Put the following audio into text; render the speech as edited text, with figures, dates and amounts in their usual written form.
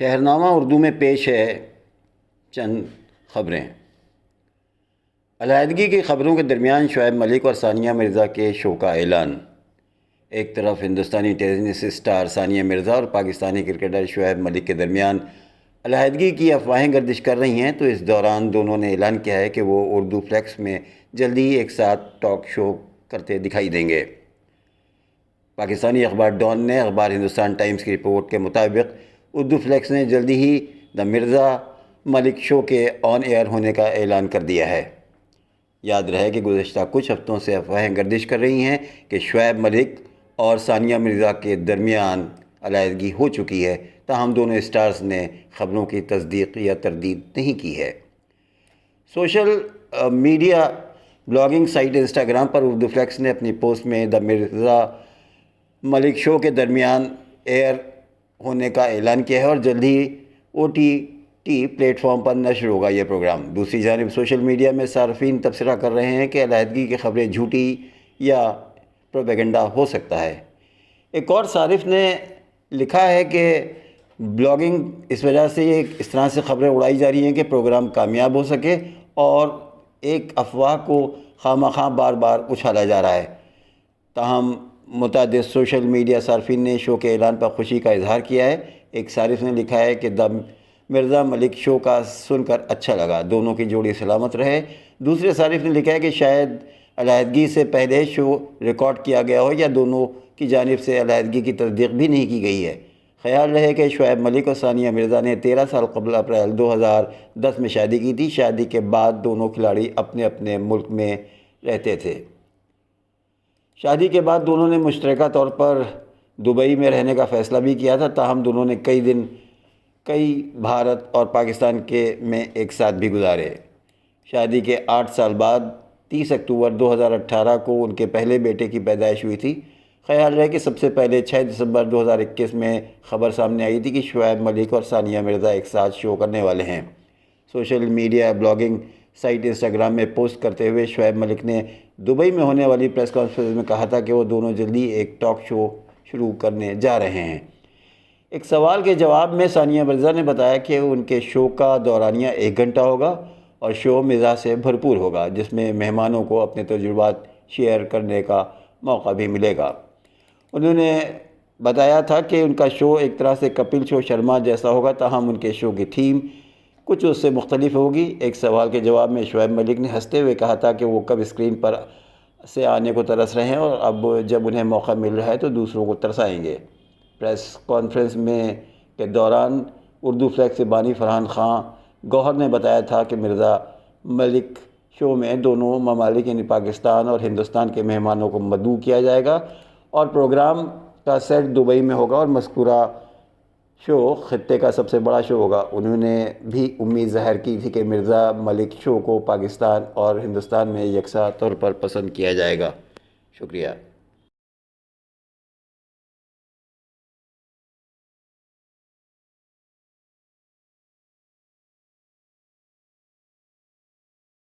شہرنامہ اردو میں پیش ہے چند خبریں۔ علیحدگی کی خبروں کے درمیان شعیب ملک اور ثانیہ مرزا کے شو کا اعلان۔ ایک طرف ہندوستانی ٹینس اسٹار ثانیہ مرزا اور پاکستانی کرکٹر شعیب ملک کے درمیان علیحدگی کی افواہیں گردش کر رہی ہیں، تو اس دوران دونوں نے اعلان کیا ہے کہ وہ اردو فلیکس میں جلدی ہی ایک ساتھ ٹاک شو کرتے دکھائی دیں گے۔ پاکستانی اخبار ڈان نے اخبار ہندوستان ٹائمز کی رپورٹ کے مطابق اردو فلیکس نے جلدی ہی دا مرزا ملک شو کے آن ایئر ہونے کا اعلان کر دیا ہے۔ یاد رہے کہ گزشتہ کچھ ہفتوں سے افواہیں گردش کر رہی ہیں کہ شعیب ملک اور ثانیہ مرزا کے درمیان علیحدگی ہو چکی ہے، تاہم دونوں اسٹارز نے خبروں کی تصدیق یا تردید نہیں کی ہے۔ Social media blogging site Instagram پر اردو فلیکس نے اپنی پوسٹ میں دا مرزا ملک شو کے درمیان ایئر ہونے کا اعلان کیا ہے اور جلد ہی OTT پلیٹ فارم پر نشر ہوگا یہ پروگرام۔ دوسری جانب سوشل میڈیا میں صارفین تبصرہ کر رہے ہیں کہ علیحدگی کی خبریں جھوٹی یا پروپیگنڈا ہو سکتا ہے۔ ایک اور صارف نے لکھا ہے کہ بلاگنگ اس وجہ سے اس طرح سے خبریں اڑائی جا رہی ہیں کہ پروگرام کامیاب ہو سکے، اور ایک افواہ کو خواہ بار بار اچھالا جا رہا ہے۔ تاہم متعدد سوشل میڈیا صارفین نے شو کے اعلان پر خوشی کا اظہار کیا ہے۔ ایک صارف نے لکھا ہے کہ دا مرزا ملک شو کا سن کر اچھا لگا، دونوں کی جوڑی سلامت رہے۔ دوسرے صارف نے لکھا ہے کہ شاید علیحدگی سے پہلے شو ریکارڈ کیا گیا ہو یا دونوں کی جانب سے علیحدگی کی تصدیق بھی نہیں کی گئی ہے۔ خیال رہے کہ شعیب ملک اور ثانیہ مرزا نے 13 سال قبل اپریل 2010 میں شادی کی تھی۔ شادی کے بعد دونوں کھلاڑی اپنے اپنے ملک میں رہتے تھے۔ شادی کے بعد دونوں نے مشترکہ طور پر دبئی میں رہنے کا فیصلہ بھی کیا تھا، تاہم دونوں نے کئی بھارت اور پاکستان میں ایک ساتھ بھی گزارے۔ شادی کے 8 سال بعد 30 اکتوبر 2018 کو ان کے پہلے بیٹے کی پیدائش ہوئی تھی۔ خیال رہے کہ سب سے پہلے 6 دسمبر 2021 میں خبر سامنے آئی تھی کہ شعیب ملک اور ثانیہ مرزا ایک ساتھ شو کرنے والے ہیں۔ Social media blogging site Instagram میں پوسٹ کرتے ہوئے شعیب ملک نے دبئی میں ہونے والی پریس کانفرنس میں کہا تھا کہ وہ دونوں جلدی ایک ٹاک شو شروع کرنے جا رہے ہیں۔ ایک سوال کے جواب میں ثانیہ مرزا نے بتایا کہ ان کے شو کا دورانیہ 1 گھنٹہ ہوگا اور شو مزاح سے بھرپور ہوگا، جس میں مہمانوں کو اپنے تجربات شیئر کرنے کا موقع بھی ملے گا۔ انہوں نے بتایا تھا کہ ان کا شو ایک طرح سے کپل شو شرما جیسا ہوگا، تاہم ان کے شو کی تھیم کچھ اس سے مختلف ہوگی۔ ایک سوال کے جواب میں شعیب ملک نے ہنستے ہوئے کہا تھا کہ وہ کب اسکرین پر سے آنے کو ترس رہے ہیں اور اب جب انہیں موقع مل رہا ہے تو دوسروں کو ترسائیں گے۔ پریس کانفرنس کے دوران اردو فلیکس سے بانی فرحان خان گوہر نے بتایا تھا کہ مرزا ملک شو میں دونوں ممالک یعنی پاکستان اور ہندوستان کے مہمانوں کو مدعو کیا جائے گا اور پروگرام کا سیٹ دبئی میں ہوگا اور مذکورہ شو خطے کا سب سے بڑا شو ہوگا۔ انہوں نے بھی امید ظاہر کی تھی کہ مرزا ملک شو کو پاکستان اور ہندوستان میں یکساں طور پر پسند کیا جائے گا۔ شکریہ۔